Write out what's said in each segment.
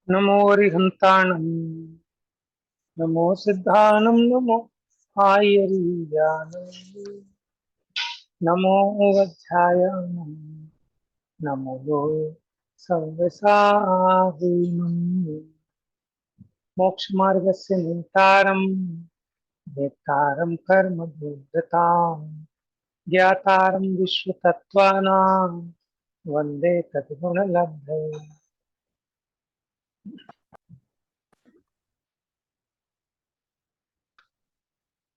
नमो अरिहंताणं नमो सिद्धानं नमो आयर्यानं नमो वज्रायणं नमो सर्वसाहुनं मोक्षमार्गस्य नेतारं नेतारं कर्मभूततां ज्ञातारं विश्वतत्त्वानां वन्दे तद्गुणलब्धये।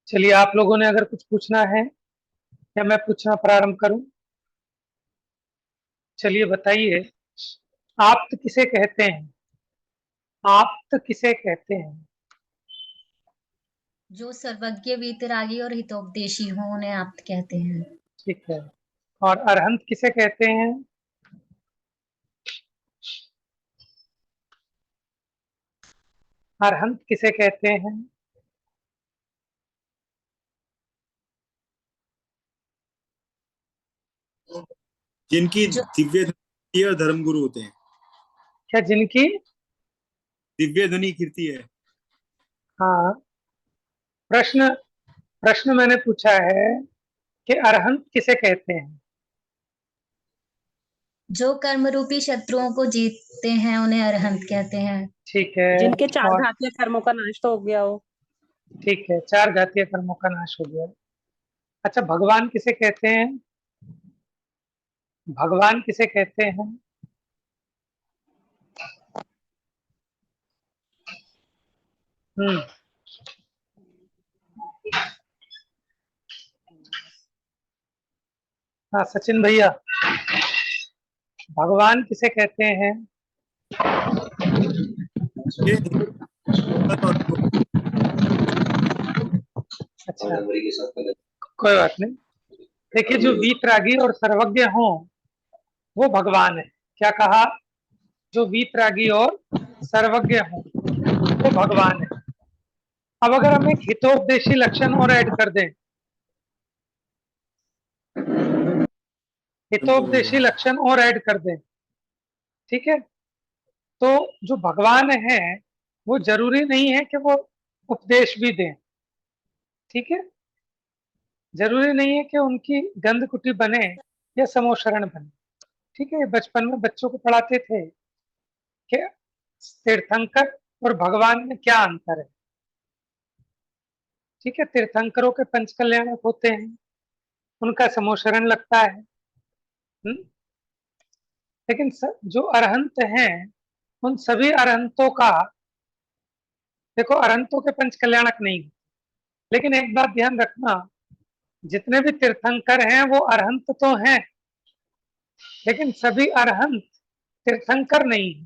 चलिए, आप लोगों ने अगर कुछ पूछना है या मैं पूछना प्रारंभ करूं? चलिए बताइए, आप्त किसे कहते हैं? आप्त किसे कहते हैं? जो सर्वज्ञ वीतरागी और हितोपदेशी हो उन्हें आप्त कहते हैं। ठीक है। और अरहंत किसे कहते हैं? अरहंत किसे कहते हैं? जिनकी जो दिव्य ध्वनि और धर्म गुरु होते हैं। क्या जिनकी दिव्य ध्वनि कीर्ति है। हाँ, प्रश्न प्रश्न मैंने पूछा है कि अरहंत किसे कहते हैं? जो कर्म रूपी शत्रुओं को जीतते हैं उन्हें अरहंत कहते हैं। ठीक है। जिनके चार और घातीय कर्मों का नाश तो हो गया हो। ठीक है, चार घातीय कर्मों का नाश हो गया। अच्छा, भगवान किसे कहते हैं? भगवान किसे कहते हैं? हम्म। हाँ, सचिन भैया, भगवान किसे कहते हैं? ये अच्छा, कोई बात नहीं। देखिए, जो वीतरागी और सर्वज्ञ हो वो भगवान है। क्या कहा? जो वीतरागी और सर्वज्ञ हो वो भगवान है। अब अगर हम एक हितोपदेशी लक्षण और ऐड कर दें, हितोपदेशी लक्षण और ऐड कर दें, ठीक है, तो जो भगवान है वो जरूरी नहीं है कि वो उपदेश भी दें। ठीक है, जरूरी नहीं है कि उनकी गंधकुटी बने या समोशरण बने। ठीक है, बचपन में बच्चों को पढ़ाते थे कि तीर्थंकर और भगवान में क्या अंतर है। ठीक है, तीर्थंकरों के पंच कल्याणक होते हैं, उनका समोशरण लगता है। लेकिन जो अरहंत हैं, उन सभी अरहंतों का, देखो, अरहंतों के पंच कल्याणक नहीं, लेकिन एक बात ध्यान रखना, जितने भी तीर्थंकर हैं वो अरहंत तो हैं, लेकिन सभी अरहंत तीर्थंकर नहीं है।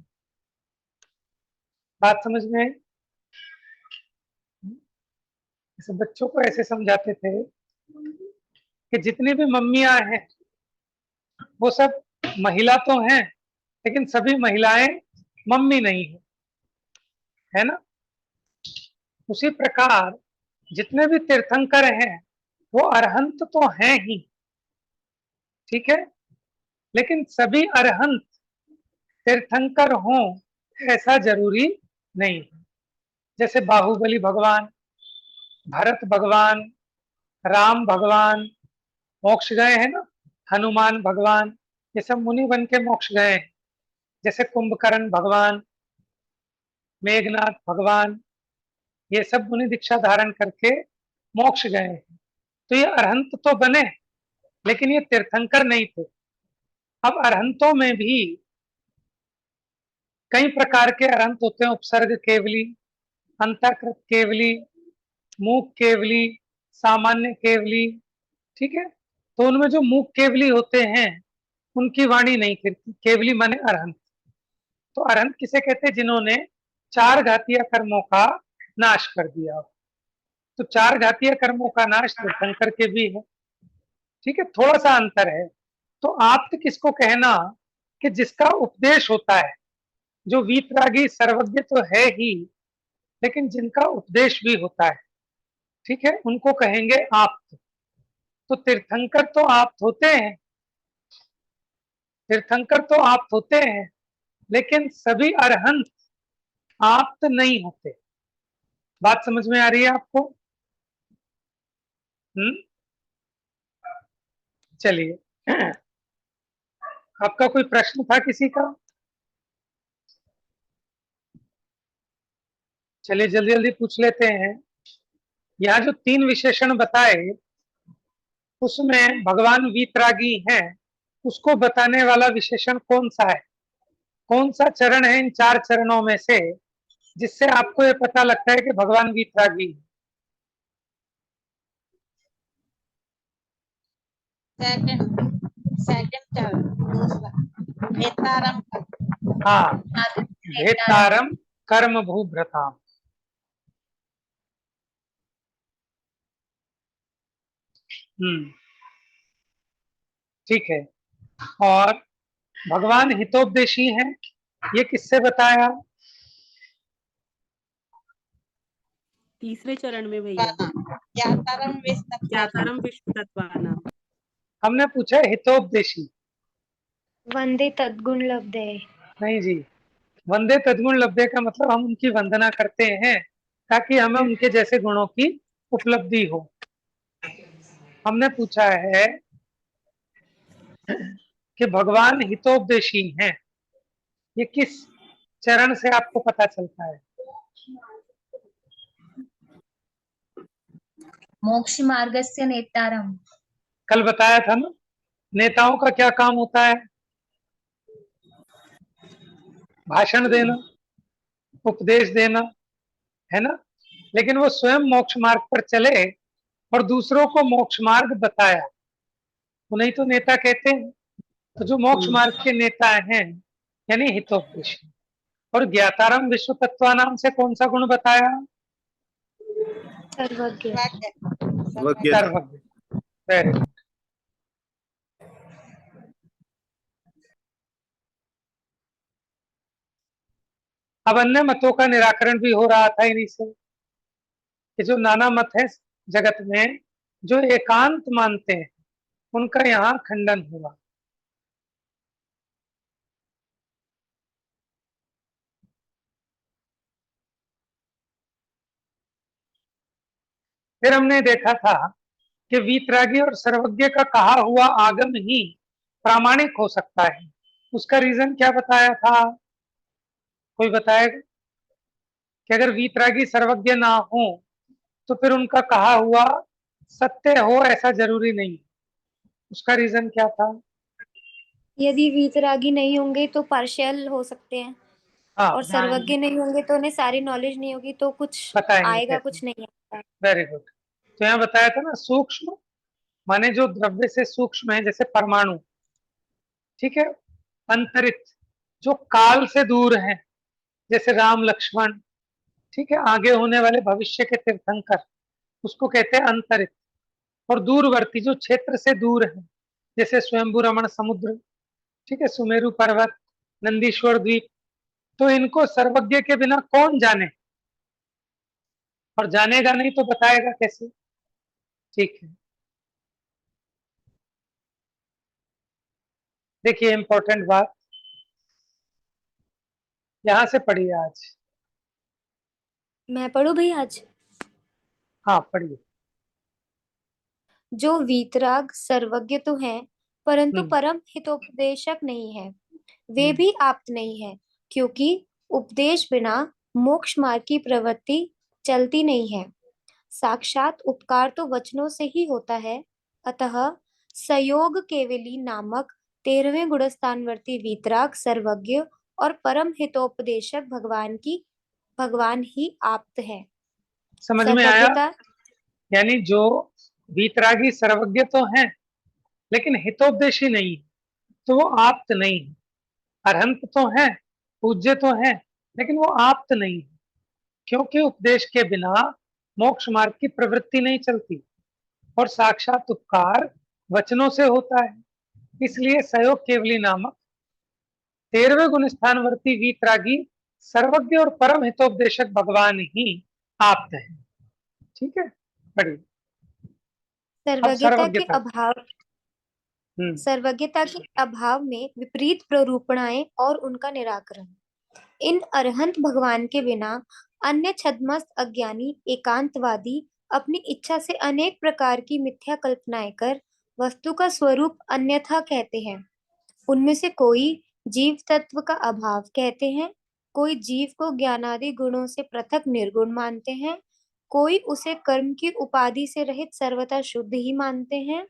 बात समझ में आई? जैसे बच्चों को ऐसे समझाते थे कि जितनी भी मम्मियां हैं वो सब महिला तो हैं, लेकिन सभी महिलाएं मम्मी नहीं है, है ना? उसी प्रकार जितने भी तीर्थंकर हैं वो अरहंत तो हैं ही, ठीक है, लेकिन सभी अरहंत तीर्थंकर हों ऐसा जरूरी नहीं है। जैसे बाहुबली भगवान, भरत भगवान, राम भगवान मोक्ष गए हैं ना, हनुमान भगवान, ये सब मुनि बन के मोक्ष गए हैं। जैसे कुंभकर्ण भगवान, मेघनाथ भगवान, ये सब मुनि दीक्षा धारण करके मोक्ष गए हैं। तो ये अरहंत तो बने, लेकिन ये तीर्थंकर नहीं थे। अब अरहंतों में भी कई प्रकार के अरहंत होते हैं। उपसर्ग केवली, अंतःकृत केवली, मूक केवली, सामान्य केवली। ठीक है, तो उनमें जो मूक केवली होते हैं उनकी वाणी नहीं फिरती। केवली माने अरहंत। तो अरहंत किसे कहते हैं? जिन्होंने चार घातीय कर्मों का नाश कर दिया। तो चार घातीय कर्मों का नाश तीर्थंकर के भी है। ठीक है, थोड़ा सा अंतर है। तो आप्त किसको कहना? कि जिसका उपदेश होता है। जो वीतरागी सर्वज्ञ तो है ही, लेकिन जिनका उपदेश भी होता है, ठीक है, उनको कहेंगे आप्त। तो तीर्थंकर तो आप्त होते हैं, तीर्थंकर तो आप्त होते हैं, लेकिन सभी अरहंत आप्त नहीं होते। बात समझ में आ रही है आपको? चलिए, आपका कोई प्रश्न था किसी का? चलिए जल्दी जल्दी पूछ लेते हैं। यहाँ जो 3 विशेषण बताए उसमें भगवान वीतरागी हैं, उसको बताने वाला विशेषण कौन सा है? कौन सा चरण है इन 4 चरणों में से जिससे आपको ये पता लगता है कि भगवान वीतरागी हैं? सेकंड चरण दूसरा भेतारम हाँ, भेतारम कर्म भूभ्रताम। ठीक है। और भगवान हितोपदेशी हैं, ये किससे बताया? तीसरे चरण में भैया ज्ञातारम विश्व तत्वानाम। हमने पूछा है हितोपदेशी। वंदे तद्गुण लब्धे। नहीं जी, वंदे तद्गुण लब्धे का मतलब हम उनकी वंदना करते हैं ताकि हमें उनके जैसे गुणों की उपलब्धि हो। हमने पूछा है कि भगवान हितोपदेशी हैं, ये किस चरण से आपको पता चलता है? मोक्ष मार्गस्य नेतारम। कल बताया था ना, नेताओं का क्या काम होता है? भाषण देना, उपदेश देना, है ना? लेकिन वो स्वयं मोक्ष मार्ग पर चले और दूसरों को मोक्ष मार्ग बताया, उन्हें तो नेता कहते हैं। तो जो मोक्ष मार्ग के नेता हैं यानी हितोपदेशी। और ज्ञातारम विश्व तत्वानाम से कौन सा गुण बताया? सर्वज्ञ। सर्वज्ञ। Very good. अब अन्य मतों का निराकरण भी हो रहा था इन्हीं से, कि जो नाना मत है जगत में, जो एकांत मानते हैं, उनका यहाँ खंडन हुआ। फिर हमने देखा था कि वीतरागी और सर्वज्ञ का कहा हुआ आगम ही प्रामाणिक हो सकता है। उसका रीजन क्या बताया था? कोई बताएगा? कि अगर वीतरागी सर्वज्ञ ना हो तो फिर उनका कहा हुआ सत्य हो ऐसा जरूरी नहीं। उसका रीजन क्या था? यदि वीतरागी नहीं होंगे तो पार्शियल हो सकते हैं, हाँ, और सर्वज्ञ नहीं होंगे तो उन्हें सारी नॉलेज नहीं होगी, तो कुछ बताएंगे आएगा, कैसे। कुछ नहीं आएगा। Very good. तो यहाँ बताया था ना, सूक्ष्म माने जो द्रव्य से सूक्ष्म है, जैसे परमाणु, ठीक है। अंतरित जो काल से दूर है, जैसे राम लक्ष्मण, ठीक है, आगे होने वाले भविष्य के तीर्थंकर, उसको कहते हैं अंतरित। और दूरवर्ती जो क्षेत्र से दूर है, जैसे स्वयंभू रमण समुद्र, ठीक है, सुमेरु पर्वत, नंदीश्वर द्वीप, तो इनको सर्वज्ञ के बिना कौन जाने, और जानेगा नहीं तो बताएगा कैसे? ठीक है, देखिए इंपॉर्टेंट बात यहां से पढ़िए आज। मैं पढ़ू भाई आज? हाँ पढ़िए। जो वीतराग सर्वज्ञ तो हैं, परंतु हम्म, परम हितोपदेशक नहीं है, वे हम्म। भी आप्त नहीं है, क्योंकि उपदेश बिना मोक्ष मार्ग की प्रवृत्ति चलती नहीं है। साक्षात उपकार तो वचनों से ही होता है, अतः सयोग केवली नामक 13वें गुणस्थानवर्ती वीतराग सर्वज्ञ और परम हितोपदेशक भगवान ही आप्त है। समझ में आया? सर्वज्ञता यानी जो वीतरागी सर्वज्ञ तो हैं लेकिन हितोपदेशी नहीं, तो वो आप्त नहीं है। अरहंत तो है, पूज्य तो है, लेकिन वो आप्त नहीं है, क्योंकि उपदेश के बिना मोक्ष मार्ग की प्रवृत्ति नहीं चलती, और साक्षात उपकार वचनों से होता है। इसलिए सयोग केवली नामक 13वें गुण स्थानवर्ती वीतरागी सर्वज्ञ और परम हितोपदेशक भगवान ही आप्त है। ठीक है, बढ़िए। अब सर्वज्ञता के सर्वज्ञता। अभाव सर्वज्ञता के अभाव में विपरीत प्ररूपणाएं और उनका निराकरण। इन अरहंत भगवान के बिना अन्य छद्मस्त अज्ञानी एकांतवादी अपनी इच्छा से अनेक प्रकार की मिथ्या कल्पनाएं कर वस्तु का स्वरूप अन्यथा कहते हैं। उनमें से कोई जीव तत्व का अभाव कहते हैं, कोई जीव को ज्ञानादि गुणों से पृथक निर्गुण मानते हैं, कोई उसे कर्म की उपाधि से रहित सर्वथा शुद्ध ही मानते हैं,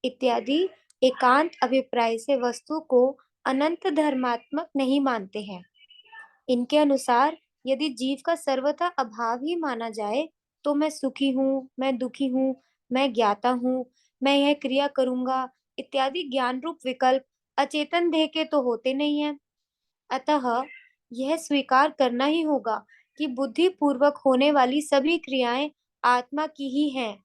इत्यादि एकांत अभिप्राय से वस्तु को अनंत धर्मात्मक नहीं मानते हैं। इनके अनुसार यदि जीव का सर्वथा अभाव ही माना जाए तो मैं सुखी हूँ, मैं दुखी हूँ, मैं ज्ञाता हूँ, मैं यह क्रिया करूंगा इत्यादि ज्ञान रूप विकल्प अचेतन देह के तो होते नहीं है। अतः यह स्वीकार करना ही होगा कि बुद्धि पूर्वक होने वाली सभी क्रियाएं आत्मा की ही हैं।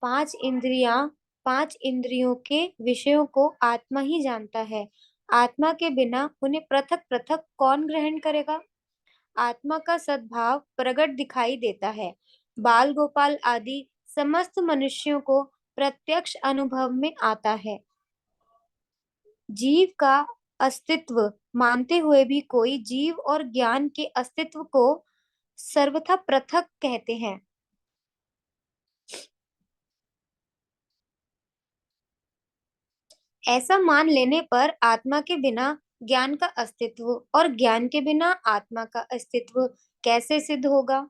पांच इंद्रियों के विषयों को आत्मा ही जानता है। आत्मा के बिना उन्हें पृथक पृथक कौन ग्रहण करेगा? आत्मा का सद्भाव प्रकट दिखाई देता है। बाल गोपाल आदि समस्त मनुष्यों को प्रत्यक्ष अनुभव में आता है। जीव का अस्तित्व मानते हुए भी कोई जीव और ज्ञान के अस्तित्व को सर्वथा पृथक कहते हैं। ऐसा मान लेने पर आत्मा के बिना ज्ञान का अस्तित्व और ज्ञान के बिना आत्मा का अस्तित्व कैसे सिद्ध होगा?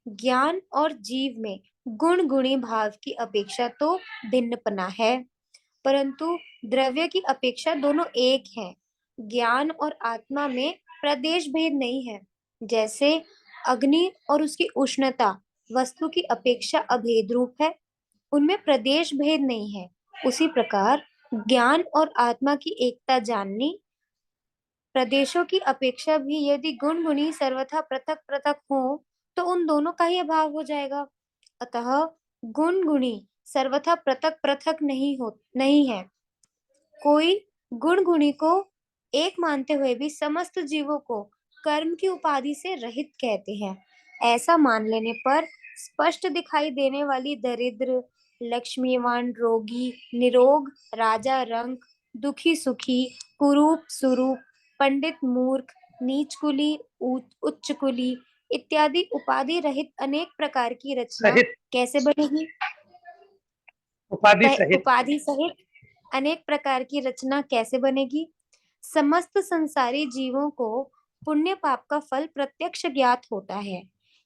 ज्ञान और जीव में गुण गुणी भाव की अपेक्षा तो भिन्नपना है, परंतु द्रव्य की अपेक्षा दोनों एक हैं। ज्ञान और आत्मा में प्रदेश भेद नहीं है। जैसे अग्नि और उसकी उष्णता वस्तु की अपेक्षा अभेद रूप है, उनमें प्रदेश भेद नहीं है। उसी प्रकार ज्ञान और आत्मा की एकता जाननी प्रदेशों की अपेक्षा भी यदि गुण गुणी सर्वथा पृथक पृथक हो तो उन दोनों का ही अभाव हो जाएगा। अतः गुण गुणी सर्वथा पृथक पृथक नहीं है। कोई गुण गुणी को एक मानते हुए भी समस्त जीवों को कर्म की उपाधि से रहित कहते हैं। ऐसा मान लेने पर स्पष्ट दिखाई देने वाली दरिद्र, लक्ष्मीवान, रोगी, निरोग, राजा, रंक, दुखी, सुखी, कुरूप, सुरूप, पंडित, मूर्ख, नीच कुली, उच्च कुली इत्यादि उपाधि रहित अनेक प्रकार की रचना सहित कैसे बनेगी? उपाधि सहित अनेक प्रकार की रचना कैसे बनेगी? समस्त संसारी जीवों को पुण्य पाप का फल प्रत्यक्ष ज्ञात होता है।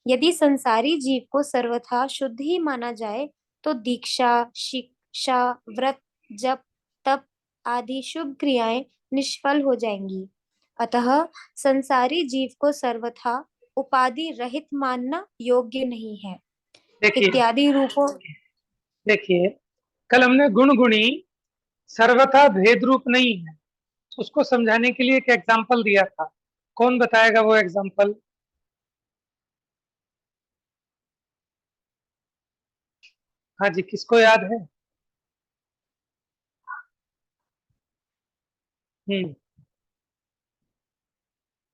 यदि संसारी जीव को सर्वथा शुद्ध ही माना जाए तो दीक्षा, शिक्षा, व्रत, जप, तप आदि शुभ क्रियाएं निष्फल हो जाएंगी। अतः संसारी जीव को सर्वथा उपाधि रहित मानना योग्य नहीं है। इत्यादि रूपों देखिए, कल हमने गुण गुणी सर्वथा भेद रूप नहीं है, उसको समझाने के लिए एक एग्जाम्पल दिया था। कौन बताएगा वो एग्जाम्पल? हाँ जी, किसको याद है?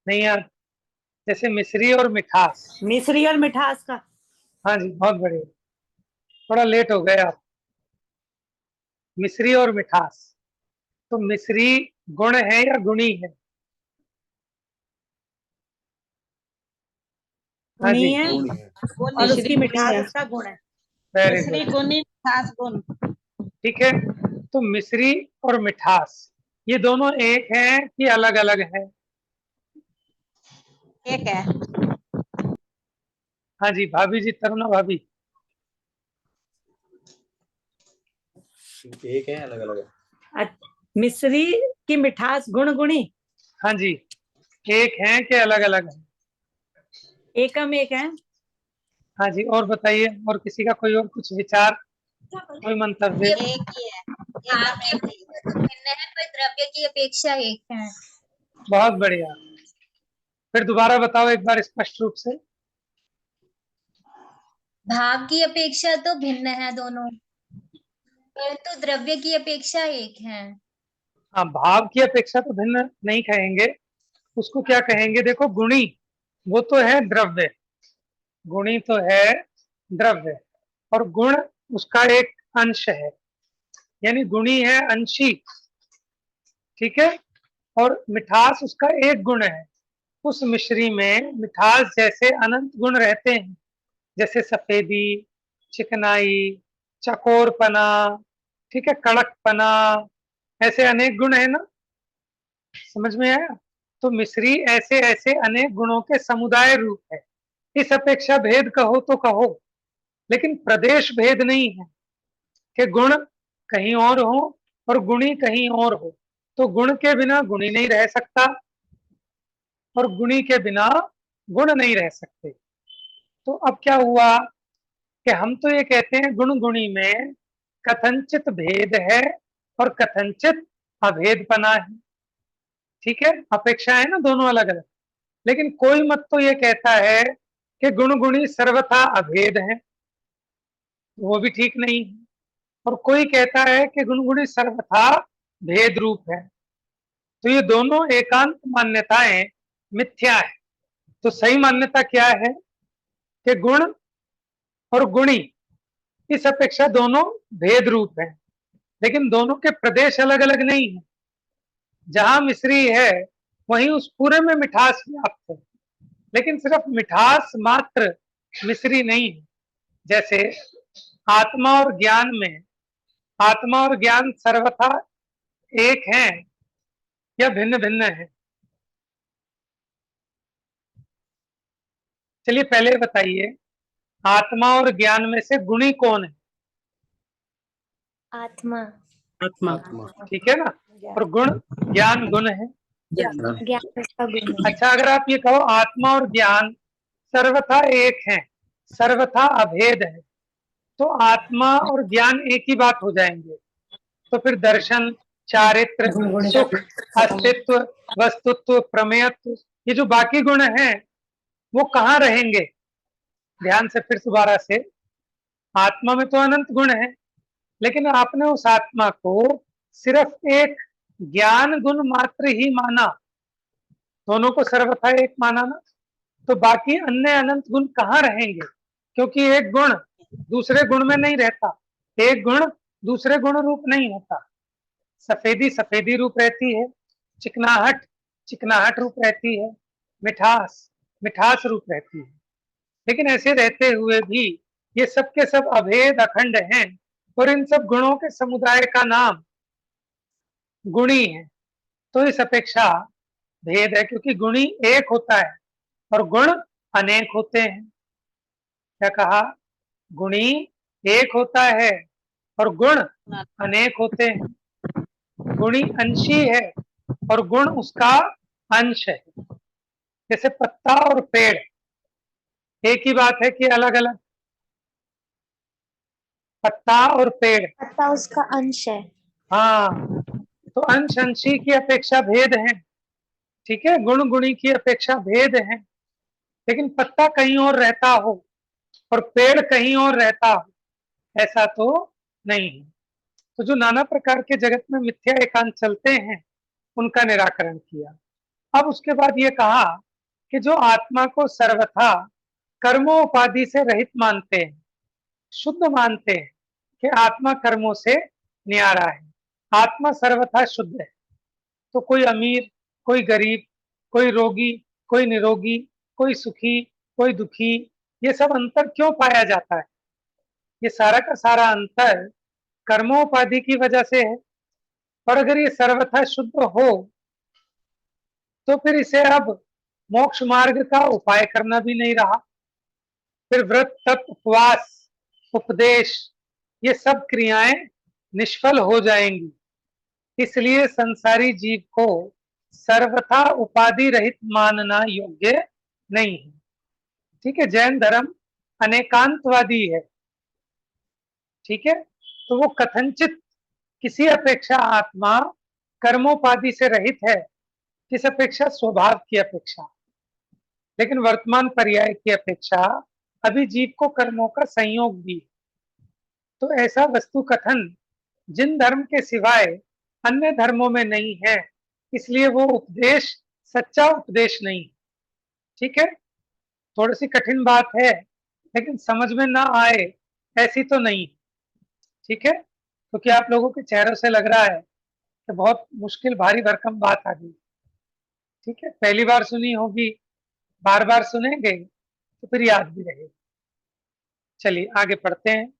नहीं याद? जैसे मिश्री और मिठास। मिश्री और मिठास का। हाँ जी, बहुत बढ़िया, थोड़ा लेट हो गए आप। मिश्री और मिठास, तो मिश्री गुण है या गुणी है? हाँ जी, गुणी है और उसकी मिठास उसका गुण है। वेरी मिश्री गुड, गुणी, मिठास गुण। ठीक है। तो मिश्री और मिठास ये दोनों एक हैं कि अलग अलग हैं? एक है। हाँ जी, भाभी जी, तरुणा भाभी। एक है, अलग अलग है। मिश्री की मिठास गुण गुणी। हाँ जी, एक हैं कि अलग अलग हैं? एकम एक है। हाँ जी, और बताइए, और किसी का कोई और कुछ विचार, कोई मंतव्य? एक ही है। भिन्न है पर द्रव्य की अपेक्षा एक है। बहुत बढ़िया, फिर दोबारा बताओ एक बार स्पष्ट रूप से। भाव की अपेक्षा तो भिन्न है दोनों, परंतु द्रव्य की अपेक्षा एक है। हाँ, भाव की अपेक्षा तो भिन्न नहीं कहेंगे, उसको क्या कहेंगे? देखो, गुणी वो तो है द्रव्य, गुणी तो है द्रव्य, और गुण उसका एक अंश है, यानी गुणी है अंशी, ठीक है, और मिठास उसका एक गुण है। उस मिश्री में मिठास जैसे अनंत गुण रहते हैं, जैसे सफेदी, चिकनाई, चकोरपना, ठीक है, कड़कपना, ऐसे अनेक गुण है ना, समझ में आया। तो मिश्री ऐसे ऐसे अनेक गुणों के समुदाय रूप है। इस अपेक्षा भेद कहो तो कहो, लेकिन प्रदेश भेद नहीं है कि गुण कहीं और हो और गुणी कहीं और हो। तो गुण के बिना गुणी नहीं रह सकता और गुणी के बिना गुण नहीं रह सकते। तो अब क्या हुआ कि हम तो ये कहते हैं गुण गुणी में कथनचित भेद है और कथनचित अभेदपना है, ठीक है, अपेक्षा है ना दोनों अलग अलग। लेकिन कोई मत तो ये कहता है कि गुण गुणी सर्वथा अभेद है, वो भी ठीक नहीं है। और कोई कहता है कि गुण गुणी सर्वथा भेद रूप है। तो ये दोनों एकांत मान्यताएं मिथ्या है। तो सही मान्यता क्या है कि गुण और गुणी इस अपेक्षा दोनों भेद रूप है, लेकिन दोनों के प्रदेश अलग अलग नहीं है। जहां मिश्री है वहीं उस पूरे में मिठास व्याप्त है, लेकिन सिर्फ मिठास मात्र मिश्री नहीं है। जैसे आत्मा और ज्ञान में आत्मा और ज्ञान सर्वथा एक हैं या भिन्न भिन्न है? चलिए पहले बताइए, आत्मा और ज्ञान में से गुणी कौन है? आत्मा। आत्मा। ठीक है ना, और गुण ज्ञान गुण है। ज्ञान उसका गुण है। अच्छा, अगर आप ये कहो आत्मा और ज्ञान सर्वथा एक है, सर्वथा अभेद है, तो आत्मा और ज्ञान एक ही बात हो जाएंगे। तो फिर दर्शन, चारित्र, सुख, अस्तित्व, वस्तुत्व, प्रमेयत्व, ये जो बाकी गुण हैं वो कहाँ रहेंगे? ध्यान से फिर दोबारा से, आत्मा में तो अनंत गुण है, लेकिन आपने उस आत्मा को सिर्फ एक ज्ञान गुण मात्र ही माना, दोनों को सर्वथा एक माना ना, तो बाकी अन्य अनंत गुण कहाँ रहेंगे? क्योंकि एक गुण दूसरे गुण में नहीं रहता, एक गुण दूसरे गुण रूप नहीं होता। सफेदी सफेदी रूप रहती है, चिकनाहट चिकनाहट रूप रहती है, मिठास मिठास रूप रहती है। लेकिन ऐसे रहते हुए भी ये सब के सब अभेद अखंड हैं, और इन सब गुणों के समुदाय का नाम गुणी है। तो इस अपेक्षा भेद है, क्योंकि गुणी एक होता है और गुण अनेक होते हैं। क्या कहा? गुणी एक होता है और गुण अनेक होते हैं। गुणी अंशी है और गुण उसका अंश है। जैसे पत्ता और पेड़ एक ही बात है कि अलग अलग? पत्ता और पेड़, पत्ता उसका अंश है। हाँ, तो अंश अंशी की अपेक्षा भेद है, ठीक है, गुण गुणी की अपेक्षा भेद है। लेकिन पत्ता कहीं और रहता हो और पेड़ कहीं और रहता हो, ऐसा तो नहीं है। तो जो नाना प्रकार के जगत में मिथ्या एकांत चलते हैं उनका निराकरण किया। अब उसके बाद ये कहा कि जो आत्मा को सर्वथा कर्मोपाधि से रहित मानते हैं, शुद्ध मानते हैं कि आत्मा कर्मों से न्यारा है, आत्मा सर्वथा शुद्ध है, तो कोई अमीर, कोई गरीब, कोई रोगी, कोई निरोगी, कोई सुखी, कोई दुखी, ये सब अंतर क्यों पाया जाता है? ये सारा का सारा अंतर कर्मोपाधि की वजह से है। और अगर ये सर्वथा शुद्ध हो तो फिर इसे अब मोक्ष मार्ग का उपाय करना भी नहीं रहा। फिर व्रत, तप, उपवास, उपदेश, ये सब क्रियाएं निष्फल हो जाएंगी। इसलिए संसारी जीव को सर्वथा उपाधि रहित मानना योग्य नहीं है। ठीक है, जैन धर्म अनेकांतवादी है, ठीक है, तो वो कथनचित किसी अपेक्षा आत्मा कर्मोपाधि से रहित है, किस अपेक्षा? स्वभाव की अपेक्षा। लेकिन वर्तमान पर्याय की अपेक्षा अभी जीव को कर्मों का संयोग भी। तो ऐसा वस्तु कथन जिन धर्म के सिवाय अन्य धर्मों में नहीं है, इसलिए वो उपदेश सच्चा उपदेश नहीं। ठीक है, थोड़ी सी कठिन बात है, लेकिन समझ में ना आए ऐसी तो नहीं। ठीक है, क्योंकि आप लोगों के चेहरों से लग रहा है कि बहुत मुश्किल भारी भरकम बात आ गई। ठीक है, पहली बार सुनी होगी, बार बार सुनेंगे तो फिर याद भी रहेगा। चलिए आगे पढ़ते हैं।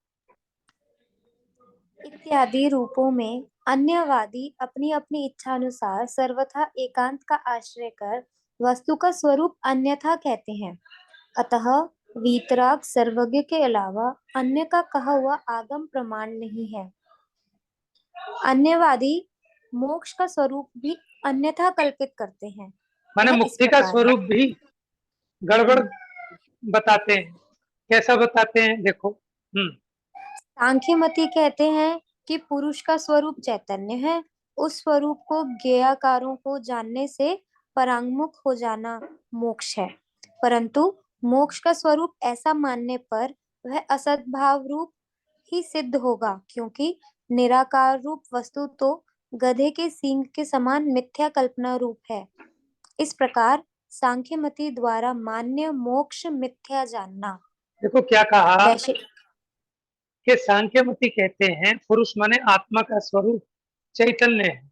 इत्यादि रूपों में अन्यवादी अपनी अपनी इच्छा अनुसार सर्वथा एकांत का आश्रय कर वस्तु का स्वरूप अन्यथा कहते हैं। अतः वीतराग सर्वज्ञ के अलावा अन्य का कहा हुआ आगम प्रमाण नहीं है। अन्यवादी मोक्ष का स्वरूप भी अन्यथा कल्पित करते हैं। माने यह इस मुक्ति का प्रकार है। स्वरूप भी गड़बड़ बताते हैं। कैसा बताते हैं देखो। सांख्यमती कहते हैं कि पुरुष का स्वरूप चैतन्य है। उस स्वरूप को ज्ञेयाकारों को जानने से परांगमुख हो जाना मोक्ष है। परंतु मोक्ष का स्वरूप ऐसा मानने पर वह असद्भाव रूप ही सिद्ध होगा, क्योंकि निराकार रूप वस्तु तो गधे के सींग के समान मिथ्या कल्पना रूप है। इस प्रकार सांख्यमती द्वारा मान्य मोक्ष मिथ्या जानना। देखो क्या कहा वैसे कि सांख्यमती कहते हैं पुरुष माने आत्मा का स्वरूप चैतन्य है,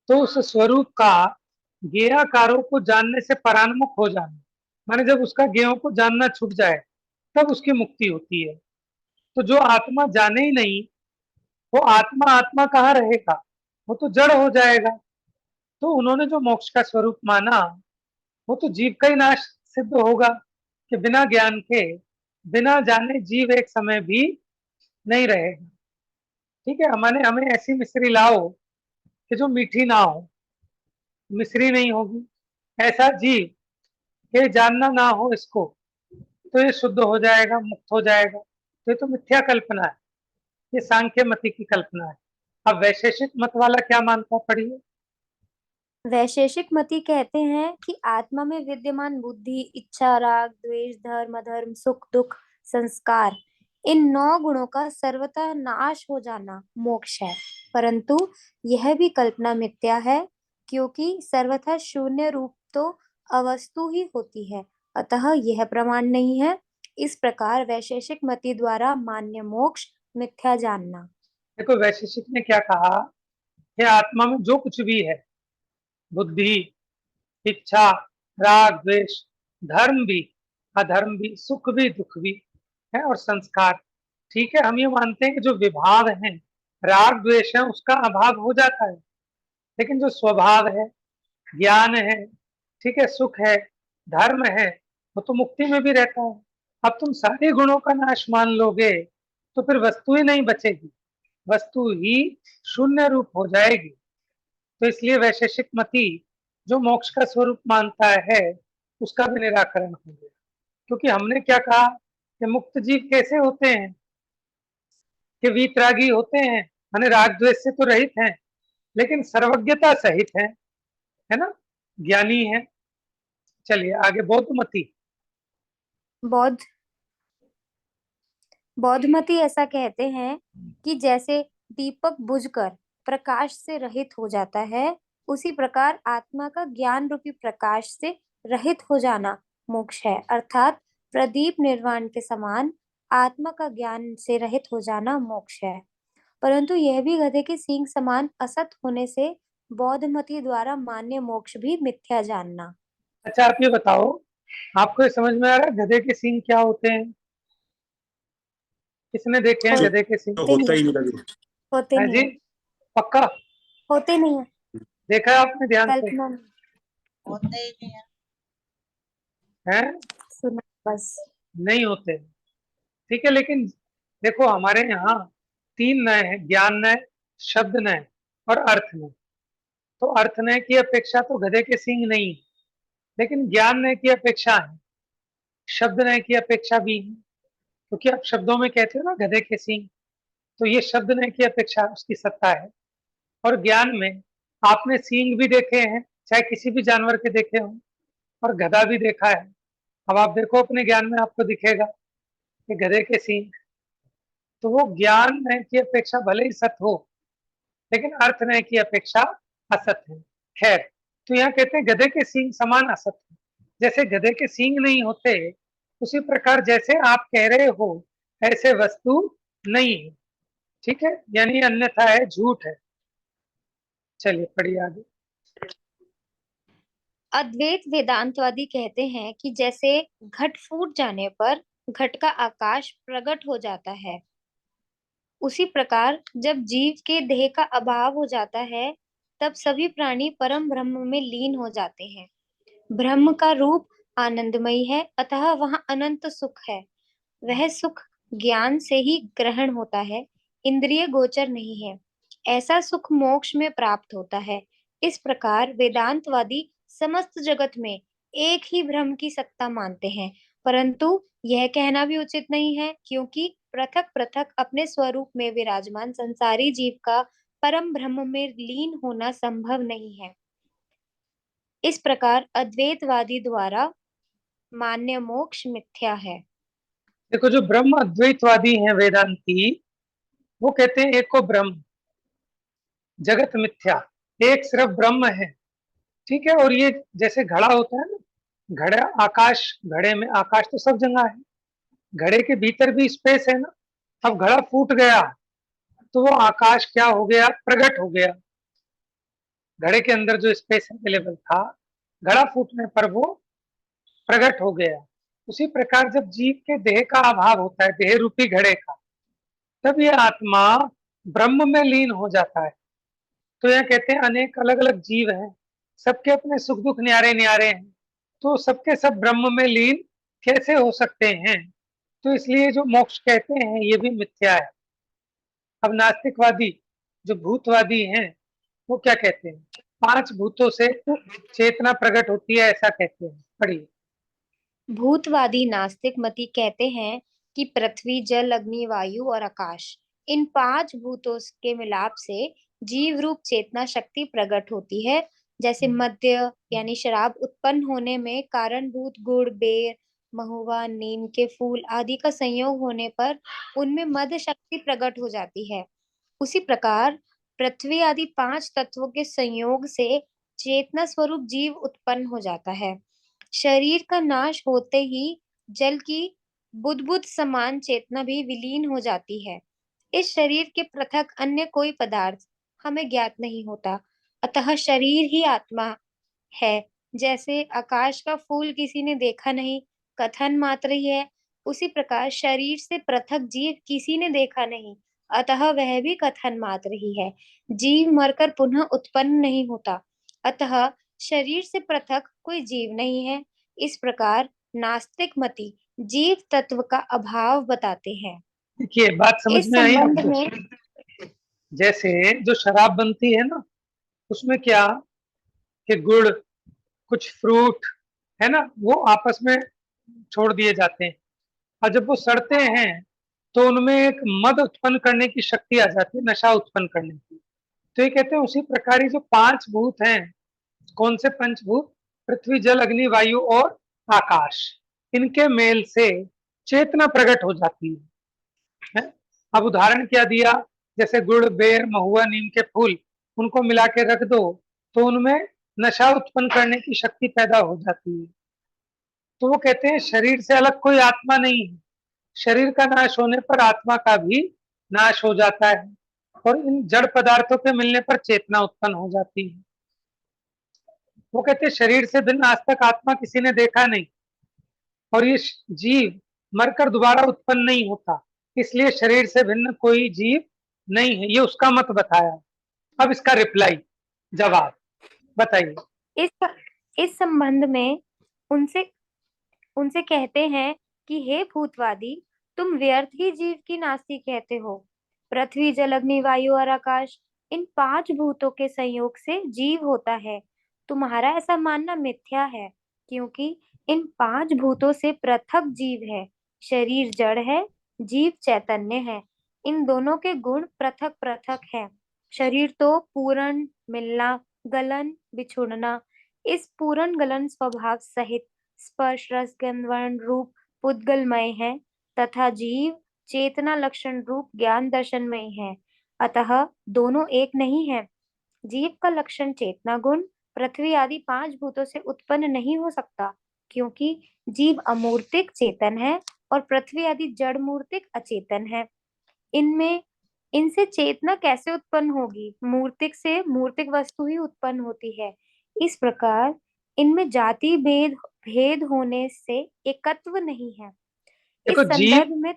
तो उस स्वरूप का ज्ञेयाकारों को जानने से परान्मुख हो जाना, माने जब उसका ज्ञेयों को जानना छूट जाए तब उसकी मुक्ति होती है। तो जो आत्मा जाने ही नहीं, वो आत्मा आत्मा कहाँ रहेगा, वो तो जड़ हो जाएगा। तो उन्होंने जो मोक्ष का स्वरूप माना वो तो जीव का ही नाश सिद्ध होगा कि बिना ज्ञान के बिना जाने जीव एक समय भी नहीं रहेगा। ठीक है, हमें ऐसी मिश्री लाओ कि जो मीठी ना हो, मिश्री नहीं होगी। ऐसा जीव के जानना ना हो इसको तो ये शुद्ध हो जाएगा, मुक्त हो जाएगा। तो ये तो मिथ्या कल्पना है, ये सांख्य मति की कल्पना है। अब वैशेषिक मत वाला क्या मानता, पढ़िए। वैशेषिक मति कहते हैं कि आत्मा में विद्यमान बुद्धि, इच्छा, राग, द्वेष, धर्म, अधर्म, सुख, दुख, संस्कार, इन 9 गुणों का सर्वथा नाश हो जाना मोक्ष है। परंतु यह भी कल्पना मिथ्या है, क्योंकि सर्वथा शून्य रूप तो अवस्तु ही होती है, अतः यह प्रमाण नहीं है। इस प्रकार वैशेषिक मति द्वारा मान्य मोक्ष मिथ्या जानना। देखो वैशेषिक ने क्या कहा कि आत्मा में जो कुछ भी है, बुद्धि, इच्छा, राग, द्वेष, धर्म भी, अधर्म भी, सुख भी, दुख भी है और संस्कार। ठीक है, हम ये मानते हैं कि जो विभाव है, राग द्वेष है, उसका अभाव हो जाता है, लेकिन जो स्वभाव है, ज्ञान है, ठीक है, सुख है, धर्म है, वो तो मुक्ति में भी रहता है। अब तुम सारे गुणों का नाश मान लोगे तो फिर वस्तु ही नहीं बचेगी, वस्तु ही शून्य रूप हो जाएगी। तो इसलिए वैशेषिक मति जो मोक्ष का स्वरूप मानता है उसका भी निराकरण हो गया। क्योंकि हमने क्या कहा कि मुक्त जीव कैसे होते हैं, कि वीतरागी होते हैं, माने राग द्वेष से तो रहित हैं, लेकिन सर्वज्ञता सहित है ना, ज्ञानी है। चलिए आगे बौद्धमती। बौद्धमती ऐसा कहते हैं कि जैसे दीपक बुझकर प्रकाश से रहित हो जाता है, उसी प्रकार आत्मा का ज्ञान रूपी प्रकाश से रहित हो जाना मोक्ष है। अर्थात प्रदीप निर्वाण के समान आत्मा का ज्ञान से रहित हो जाना मोक्ष है। परंतु यह भी गधे के सींग समान असत होने से बौद्धमती द्वारा मान्य मोक्ष भी मिथ्या जानना। अच्छा आप ये बताओ, आपको ये समझ में आ रहा है गधे के सींग क्या होते हैं? किसने देखे हैं गधे के सींग? तो होता ही नहीं लगे। होते है नहीं जी, है, पक्का होते नहीं है, देखा है आपने ध्यान से? कल्पना में होते ही नहीं है। हैं? सुना बस। नहीं होते। ठीक है, लेकिन देखो हमारे यहाँ 3 नय है, ज्ञान नय, शब्द नय और अर्थ नय। तो अर्थ नय की अपेक्षा तो गधे के सींग नहीं है, लेकिन ज्ञान नय की अपेक्षा है, शब्द नय की अपेक्षा भी है। क्योंकि आप शब्दों में कहते हो ना गधे के सींग, तो ये शब्द नय की अपेक्षा उसकी सत्ता है। और ज्ञान में आपने सींग भी देखे हैं, चाहे किसी भी जानवर के देखे हो, और गधा भी देखा है। अब आप देखो अपने ज्ञान में आपको दिखेगा कि गधे के सींग, तो वो ज्ञान नय की अपेक्षा भले ही सत हो, लेकिन अर्थ नय की अपेक्षा असत है। खैर, तो यहाँ कहते हैं गधे के सींग समान असत है। जैसे गधे के सींग नहीं होते, उसी प्रकार जैसे आप कह रहे हो ऐसे वस्तु नहीं है। ठीक है, यानी अन्यथा है, झूठ है। चलिए पढ़िए आगे। अद्वैत वेदांतवादी कहते हैं कि जैसे घट फूट जाने पर घट का आकाश प्रकट हो जाता है, उसी प्रकार जब जीव के देह का अभाव हो जाता है, तब सभी प्राणी परम ब्रह्म में लीन हो जाते हैं। ब्रह्म का रूप आनंदमयी है, अतः वहां अनंत सुख है। वह सुख ज्ञान से ही ग्रहण होता है, इंद्रिय गोचर नहीं है। ऐसा सुख मोक्ष में प्राप्त होता है। इस प्रकार वेदांतवादी समस्त जगत में एक ही ब्रह्म की सत्ता मानते हैं, परंतु यह कहना भी उचित नहीं है, क्योंकि पृथक पृथक अपने स्वरूप में विराजमान संसारी जीव का परम ब्रह्म में लीन होना संभव नहीं है। इस प्रकार अद्वैतवादी द्वारा मान्य मोक्ष मिथ्या है। देखो, जो ब्रह्म अद्वैतवादी हैं वेदांती, वो कहते हैं एक को ब्रह्म, जगत मिथ्या, एक सिर्फ ब्रह्म है। ठीक है। और ये जैसे घड़ा होता है ना, घड़ा आकाश, घड़े में आकाश तो सब जगह है, घड़े के भीतर भी स्पेस है ना। अब घड़ा फूट गया तो वो आकाश क्या हो गया, प्रकट हो गया। घड़े के अंदर जो स्पेस अवेलेबल था, घड़ा फूटने पर वो प्रकट हो गया। उसी प्रकार जब जीव के देह का अभाव होता है, देह रूपी घड़े का, तब ये आत्मा ब्रह्म में लीन हो जाता है। तो यह कहते हैं अनेक अलग अलग जीव हैं, सबके अपने सुख दुख न्यारे न्यारे हैं, तो सबके सब ब्रह्म में लीन कैसे हो सकते हैं? तो इसलिए जो मोक्ष कहते हैं ये भी मिथ्या है। अब नास्तिकवादी जो भूतवादी हैं, वो क्या कहते हैं? 5 भूतों से चेतना प्रकट होती है, ऐसा कहते हैं। पढ़िए। भूतवादी नास्तिक मती कहते हैं कि पृथ्वी, जल, अग्नि, वायु और आकाश, इन 5 भूतों के मिलाप से जीव रूप चेतना शक्ति प्रकट होती है। जैसे मद्य यानी शराब उत्पन्न होने में कारणभूत गुड़, बेर, महुआ, नीम के फूल आदि का संयोग होने पर उनमें मद शक्ति प्रकट हो जाती है। उसी प्रकार पृथ्वी आदि 5 तत्वों के संयोग से चेतना स्वरूप जीव उत्पन्न हो जाता है। शरीर का नाश होते ही जल की बुदबुद समान चेतना भी विलीन हो जाती है। इस शरीर के पृथक अन्य कोई पदार्थ हमें ज्ञात नहीं होता, अतः शरीर ही आत्मा है। जैसे आकाश का फूल किसी ने देखा नहीं, कथन मात्र ही है, उसी प्रकार शरीर से पृथक जीव किसी ने देखा नहीं, अतः वह भी कथन मात्र ही है। जीव मरकर पुनः उत्पन्न नहीं होता, अतः शरीर से पृथक कोई जीव नहीं है। इस प्रकार नास्तिक मति जीव तत्व का अभाव बताते हैं। देखिए, बात समझ इस में आई संबंध आपको? में जैसे जो शराब बनती है ना, उसमें क्या कि गुड़, कुछ फ्रूट है ना, वो आपस में छोड़ दिए जाते हैं, और जब वो सड़ते हैं तो उनमें एक मद उत्पन्न करने की शक्ति आ जाती है, नशा उत्पन्न करने की। तो ये कहते हैं उसी प्रकार ही जो 5 भूत हैं, कौन से पंचभूत? पृथ्वी, जल, अग्नि, वायु और आकाश, इनके मेल से चेतना प्रकट हो जाती है। अब उदाहरण क्या दिया? जैसे गुड़, बेर, महुआ, नीम के फूल, उनको मिला के रख दो तो उनमें नशा उत्पन्न करने की शक्ति पैदा हो जाती है। तो वो कहते हैं शरीर से अलग कोई आत्मा नहीं है, शरीर का नाश होने पर आत्मा का भी नाश हो जाता है, और इन जड़ पदार्थों के मिलने पर चेतना उत्पन्न हो जाती है। वो कहते हैं शरीर से भिन्न आज तक आत्मा किसी ने देखा नहीं, और ये जीव मरकर दोबारा उत्पन्न नहीं होता, इसलिए शरीर से भिन्न कोई जीव नहीं है। ये उसका मत बताया। अब इसका रिप्लाई, जवाब बताइए। इस इस संबंध में उनसे उनसे कहते हैं कि हे भूतवादी, तुम व्यर्थ ही जीव की नास्ती कहते हो। पृथ्वी, जल, अग्नि, वायु और आकाश, इन 5 भूतों के संयोग से जीव होता है। तुम्हारा ऐसा मानना मिथ्या है, क्योंकि इन 5 भूतों से पृथक जीव है। शरीर जड़ है, जीव चैतन्य है। इन दोनों के गुण पृथक पृथक है। शरीर तो पूर्ण, मिलना, गलन, बिछुड़ना, इस पूर्ण गलन स्वभाव सहित स्पर्श, रस, गंध, वर्ण, रूप पुद्गलमय है, तथा जीव चेतना लक्षण रूप ज्ञान दर्शनमय है, अतः दोनों एक नहीं है। जीव का लक्षण चेतना गुण पृथ्वी आदि 5 भूतों से उत्पन्न नहीं हो सकता, क्योंकि जीव अमूर्तिक चेतन है और पृथ्वी आदि जड़ मूर्तिक अचेतन है। इनमें इनसे चेतना कैसे उत्पन्न होगी? मूर्तिक से मूर्तिक वस्तु ही उत्पन्न होती है। इस प्रकार इनमें जाति भेद होने से एकत्व नहीं है। इस देखो, संदर्भ में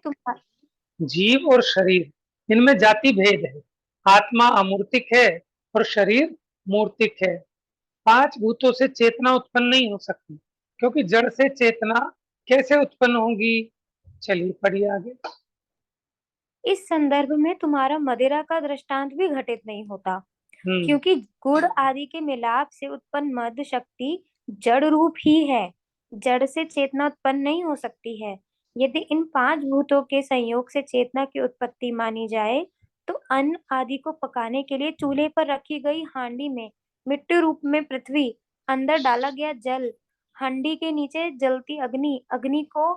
जीव और शरीर इनमें जाति भेद है। आत्मा अमूर्तिक है और शरीर मूर्तिक है। 5 भूतों से चेतना उत्पन्न नहीं हो सकती, क्योंकि जड़ से चेतना कैसे उत्पन्न होगी? चलिए पढ़िए आगे। इस संदर्भ में तुम्हारा मदिरा का दृष्टांत भी घटित नहीं होता, हम्म, क्योंकि गुड़ आदि के मिलाप से उत्पन्न मद शक्ति जड़ रूप ही है। जड़ से चेतना उत्पन्न नहीं हो सकती है। यदि इन 5 भूतों के संयोग से चेतना की उत्पत्ति मानी जाए, तो अन्न आदि को पकाने के लिए चूल्हे पर रखी गई हांडी में मिट्टी रूप में पृथ्वी, अंदर डाला गया जल, हांडी के नीचे जलती अग्नि, अग्नि को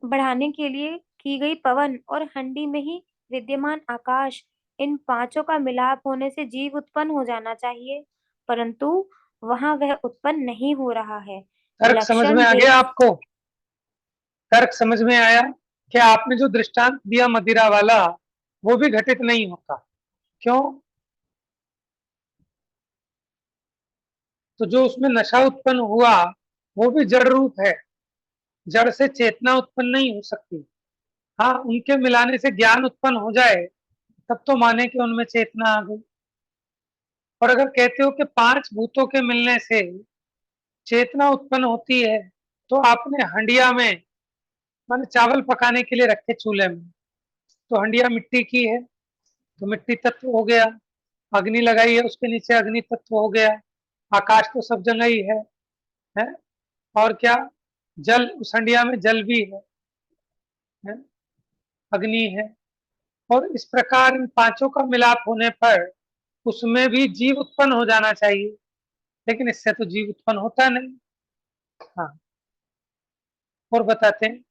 बढ़ाने के लिए की गई पवन और हंडी में ही विद्यमान आकाश, इन 5 का मिलाप होने से जीव उत्पन्न हो जाना चाहिए, परंतु वहां वह उत्पन्न नहीं हो रहा है। तर्क समझ में आ गया आपको? तर्क समझ में आया कि आपने जो दृष्टांत दिया मदिरा वाला, वो भी घटित नहीं होता। क्यों? तो जो उसमें नशा उत्पन्न हुआ वो भी जड़ रूप है। जड़ से चेतना उत्पन्न नहीं हो सकती। हाँ, उनके मिलाने से ज्ञान उत्पन्न हो जाए तब तो माने कि उनमें चेतना आ गई। और अगर कहते हो कि 5 भूतों के मिलने से चेतना उत्पन्न होती है, तो आपने हंडिया में माने चावल पकाने के लिए रखे चूल्हे में, तो हंडिया मिट्टी की है तो मिट्टी तत्व हो गया। अग्नि लगाई है, उसके नीचे अग्नि तत्व हो गया। आकाश तो सब जगह ही है? और क्या? जल, उस हंडिया में जल भी है? अग्नि है। और इस प्रकार इन 5 का मिलाप होने पर उसमें भी जीव उत्पन्न हो जाना चाहिए, लेकिन इससे तो जीव उत्पन्न होता नहीं। हाँ, और बताते हैं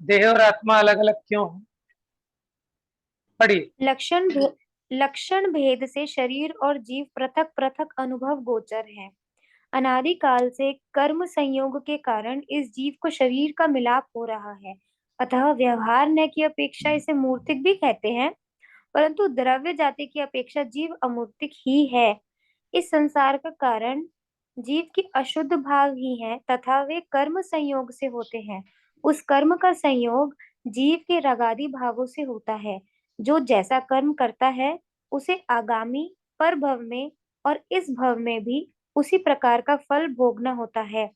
देह और आत्मा अलग अलग क्यों है? पढ़िए। लक्षण भेद से शरीर और जीव पृथक पृथक अनुभव गोचर है। अनादि काल से कर्म संयोग के कारण इस जीव को शरीर का मिलाप हो रहा है, अतः व्यवहार न की अपेक्षा इसे मूर्तिक भी कहते हैं, परंतु द्रव्य जाति की अपेक्षा जीव अमूर्तिक ही है। इस संसार का कारण जीव की अशुद्ध भाव ही है, तथा वे कर्म संयोग से होते हैं। उस कर्म का संयोग जीव के रगादि भावों से होता है। जो जैसा कर्म करता है उसे आगामी पर भव में और इस भव में भी उसी प्रकार का फल भोगना होता है।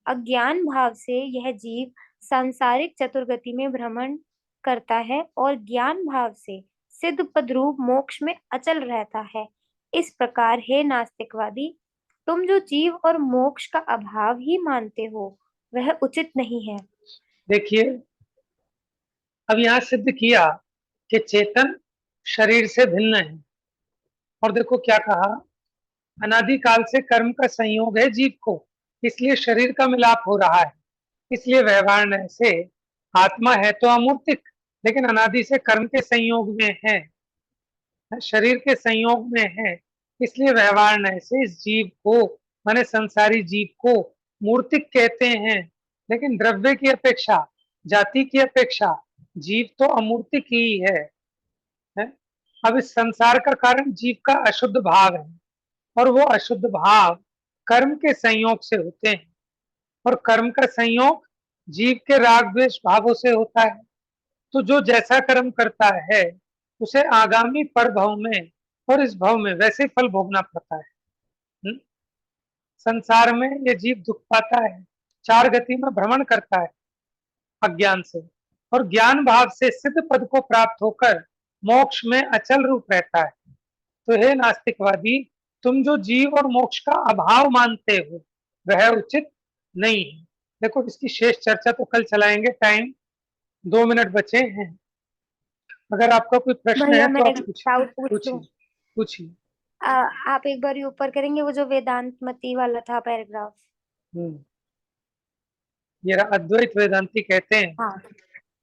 अज्ञान भाव से यह जीव सांसारिक चतुर्गति में भ्रमण करता है और ज्ञान भाव से सिद्ध पद रूप मोक्ष में अचल रहता है। इस प्रकार हे नास्तिकवादी, तुम जो जीव और मोक्ष का अभाव ही मानते हो वह उचित नहीं है। देखिए, अब यहाँ सिद्ध किया कि चेतन शरीर से भिन्न है। और देखो क्या कहा, अनादि काल से कर्म का संयोग है जीव को, इसलिए शरीर का मिलाप हो रहा है। इसलिए व्यवहार से आत्मा है तो अमूर्तिक, लेकिन अनादि से कर्म के संयोग में है, शरीर के संयोग में है। इसलिए व्यवहार से इस जीव को, माने संसारी जीव को मूर्तिक कहते हैं। लेकिन द्रव्य की अपेक्षा, जाति की अपेक्षा जीव तो अमूर्तिक ही है? अब इस संसार का कारण जीव का अशुद्ध भाव है, और वो अशुद्ध भाव कर्म के संयोग से होते हैं, और कर्म का संयोग जीव के राग द्वेष भावों से होता है। तो जो जैसा कर्म करता है उसे आगामी पर भव में और इस भव में वैसे फल भोगना पड़ता है। संसार में ये जीव दुख पाता है, 4 गति में भ्रमण करता है अज्ञान से, और ज्ञान भाव से सिद्ध पद को प्राप्त होकर मोक्ष में अचल रूप रहता है। तो हे नास्तिकवादी, तुम जो जीव और मोक्ष का अभाव मानते हो वह उचित नहीं है। देखो, इसकी शेष चर्चा तो कल चलाएंगे, टाइम 2 मिनट बचे हैं। अगर आपका कोई प्रश्न भैया है मैं तो एक आप डाउट पूछ पूछिए लूं? पूछिए। आप एक बार ऊपर करेंगे, वो जो वेदांत मती वाला था पैराग्राफ। ये अद्वैत वेदांती कहते हैं। हाँ,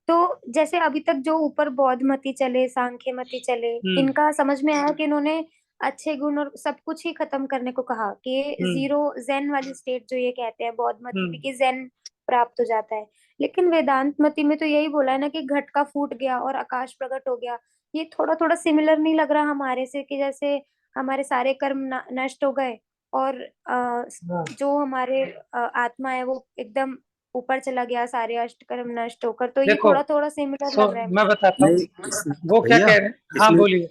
तो जैसे अभी तक जो ऊपर बौद्ध मती चले, सांख्य मती चले, इनका समझ में आया कि इन्होंने अच्छे गुण और सब कुछ ही खत्म करने को कहा कि जीरो ज़ेन वाली स्टेट जो ये कहते हैं बौद्ध मती में कि ज़ेन प्राप्त हो जाता है। लेकिन वेदांत मती में तो यही बोला है ना कि घट का फूट गया और आकाश प्रकट हो गया। ये थोड़ा थोड़ा सिमिलर नहीं लग रहा हमारे से कि जैसे हमारे सारे कर्म नष्ट हो गए और हाँ, जो हमारे आत्मा है वो एकदम ऊपर चला गया, सारे अष्टकर्म नष्ट होकर, तो ये देखो, थोड़ा थोड़ा सिमिलर लग रहा है मैं मुझे। बताता हूँ नहीं वो क्या भैया, कह रहे हैं। हाँ इसमें बोलिए।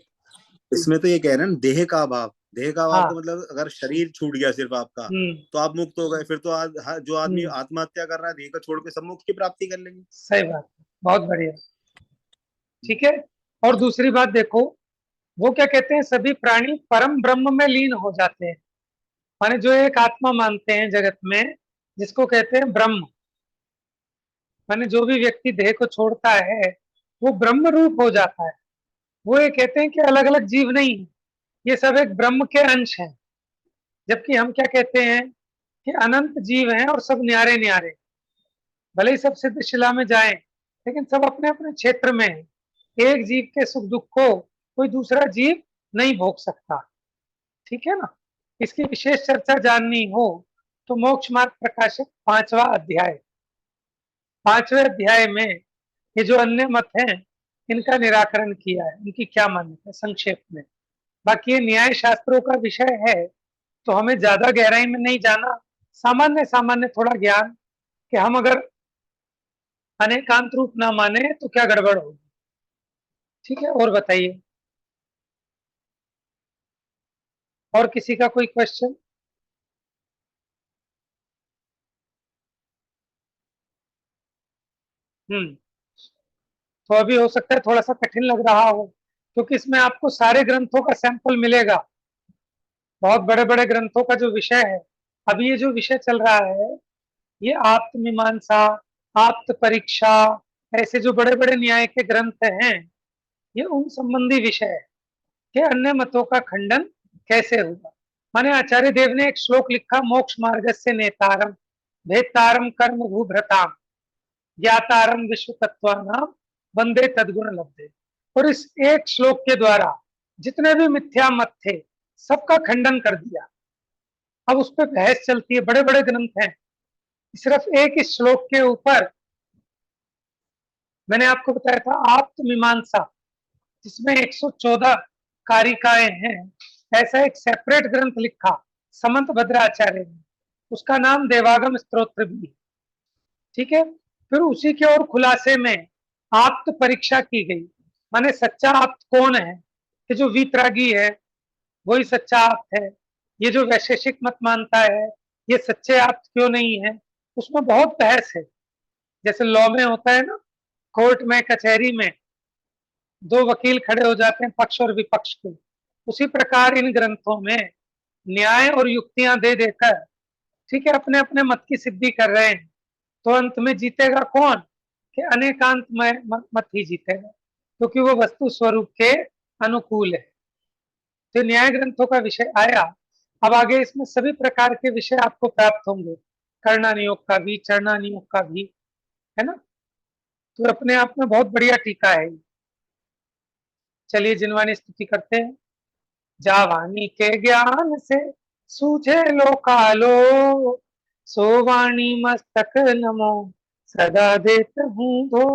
इसमें तो ये कह रहे हैं ना, देह का अभाव। देह का अभाव हाँ। का मतलब अगर शरीर छूट गया सिर्फ आपका, हम्म। तो आप मुक्त हो गए। फिर तो जो आदमी हम्म। आत्महत्या कर रहा है, देह को छोड़ के सब मुक्त की प्राप्ति कर लेंगे। सही बात, बहुत बढ़िया। ठीक है। और दूसरी बात देखो, वो क्या कहते हैं, सभी प्राणी परम ब्रह्म में लीन हो जाते हैं। माने जो एक आत्मा मानते हैं जगत में, जिसको कहते हैं ब्रह्म, माने जो भी व्यक्ति देह को छोड़ता है वो ब्रह्म रूप हो जाता है। वो ये कहते हैं कि अलग अलग जीव नहीं है, ये सब एक ब्रह्म के अंश हैं। जबकि हम क्या कहते हैं कि अनंत जीव हैं और सब न्यारे न्यारे, भले ही सब सिद्ध शिला में जाएं, लेकिन सब अपने अपने क्षेत्र में हैं। एक जीव के सुख दुख को कोई दूसरा जीव नहीं भोग सकता। ठीक है ना। इसकी विशेष चर्चा जाननी हो तो मोक्ष मार्ग प्रकाशक 5वां अध्याय, 5वें अध्याय में ये जो अन्य मत हैं इनका निराकरण किया है, इनकी क्या मान्यता है संक्षेप में। बाकी ये न्याय शास्त्रों का विषय है, तो हमें ज्यादा गहराई में नहीं जाना, सामान्य सामान्य थोड़ा ज्ञान कि हम अगर अनेकांत रूप ना माने तो क्या गड़बड़ होगी। ठीक है, और बताइए, और किसी का कोई क्वेश्चन? तो अभी हो सकता है थोड़ा सा कठिन लग रहा हो, क्योंकि इसमें आपको सारे ग्रंथों का सैंपल मिलेगा, बहुत बड़े बड़े ग्रंथों का जो विषय है। अभी ये जो विषय चल रहा है ये आत्ममीमांसा, आप्त परीक्षा, ऐसे जो बड़े बड़े न्याय के ग्रंथ हैं, ये उन संबंधी विषय है कि अन्य मतों का खंडन कैसे होगा। माने आचार्य देव ने एक श्लोक लिखा, मोक्ष मार्गस्य नेतारम भेत्तारम कर्म भूभ्रताम ज्ञातारम विश्व तत्वानाम वंदे तद्गुण लब्धे। और इस एक श्लोक के द्वारा जितने भी मिथ्या मत थे सबका खंडन कर दिया। अब उस पर बहस चलती है, बड़े बड़े ग्रंथ हैं, सिर्फ एक इस श्लोक के ऊपर मैंने आपको बताया था आत्ममीमांसा, जिसमें 114 कारिकाएं हैं, ऐसा एक सेपरेट ग्रंथ लिखा समंत भद्राचार्य ने, उसका नाम देवागम स्तोत्र भी है। ठीक है। फिर उसी के और खुलासे में आप्त परीक्षा की गई, माने सच्चा आप्त कौन है, कि जो वीतरागी है वही सच्चा आप्त है। ये जो वैशेषिक मत मानता है ये सच्चे आप्त क्यों नहीं है, उसमें बहुत बहस है। जैसे लॉ में होता है ना, कोर्ट में कचहरी में दो वकील खड़े हो जाते हैं पक्ष और विपक्ष के, उसी प्रकार इन ग्रंथों में न्याय और युक्तियां दे देकर, ठीक है, अपने अपने मत की सिद्धि कर रहे हैं। तो अंत में जीतेगा कौन, कि अनेकांत में मत ही जीतेगा, क्योंकि वो वस्तु स्वरूप के अनुकूल है। तो न्याय ग्रंथों का विषय आया। अब आगे इसमें सभी प्रकार के विषय आपको प्राप्त होंगे, करना नियोग का भी, चरना नियोग का भी, है ना। तो अपने आप में बहुत बढ़िया टीका है। चलिए जिनवानी स्तुति करते हैं। जावानी के ज्ञान से सूझे लो कालो, सो वाणी मस्तक नमो सदा देत हूँ धो।